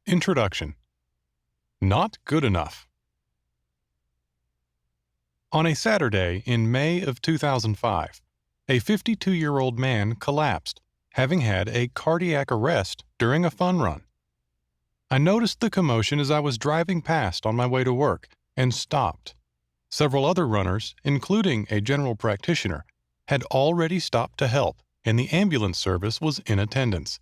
Introduction. Not good enough. On a Saturday in May of 2005, a 52-year-old man collapsed, having had a cardiac arrest during a fun run. I noticed the commotion as I was driving past on my way to work and stopped. Several other runners, including a general practitioner, had already stopped to help, and the ambulance service was in attendance.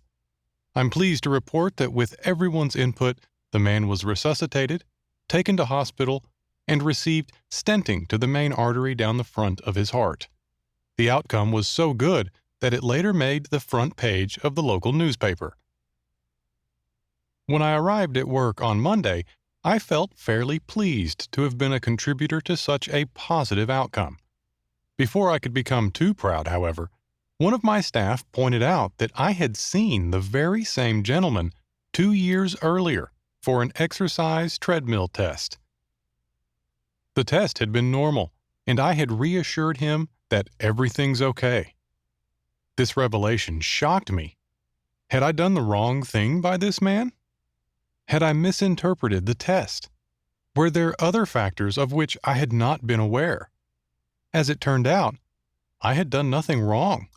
I'm pleased to report that with everyone's input, the man was resuscitated, taken to hospital, and received stenting to the main artery down the front of his heart. The outcome was so good that it later made the front page of the local newspaper. When I arrived at work on Monday, I felt fairly pleased to have been a contributor to such a positive outcome. Before I could become too proud, however, one of my staff pointed out that I had seen the very same gentleman 2 years earlier for an exercise treadmill test. The test had been normal, and I had reassured him that everything's okay. This revelation shocked me. Had I done the wrong thing by this man? Had I misinterpreted the test? Were there other factors of which I had not been aware? As it turned out, I had done nothing wrong.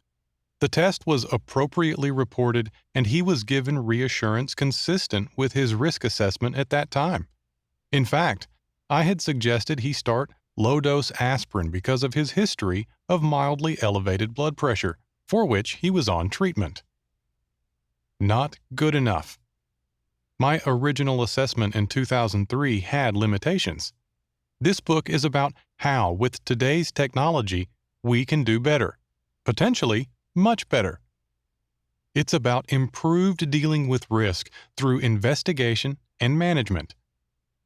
The test was appropriately reported, and he was given reassurance consistent with his risk assessment at that time. In fact, I had suggested he start low-dose aspirin because of his history of mildly elevated blood pressure, for which he was on treatment. Not good enough. My original assessment in 2003 had limitations. This book is about how, with today's technology, we can do better, potentially much better. It's about improved dealing with risk through investigation and management.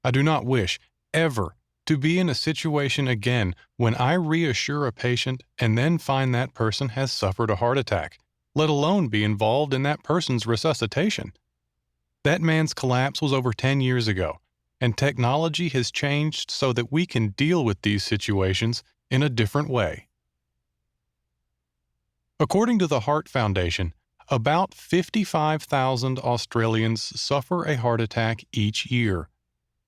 I do not wish, ever, to be in a situation again when I reassure a patient and then find that person has suffered a heart attack, let alone be involved in that person's resuscitation. That man's collapse was over 10 years ago, and technology has changed so that we can deal with these situations in a different way. According to the Heart Foundation, about 55,000 Australians suffer a heart attack each year.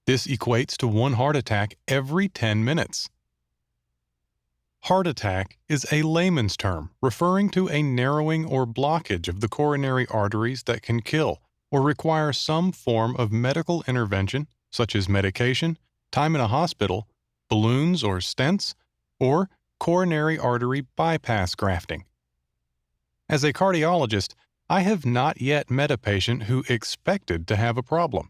This equates to one heart attack every 10 minutes. Heart attack is a layman's term referring to a narrowing or blockage of the coronary arteries that can kill or require some form of medical intervention, such as medication, time in a hospital, balloons or stents, or coronary artery bypass grafting. As a cardiologist, I have not yet met a patient who expected to have a problem.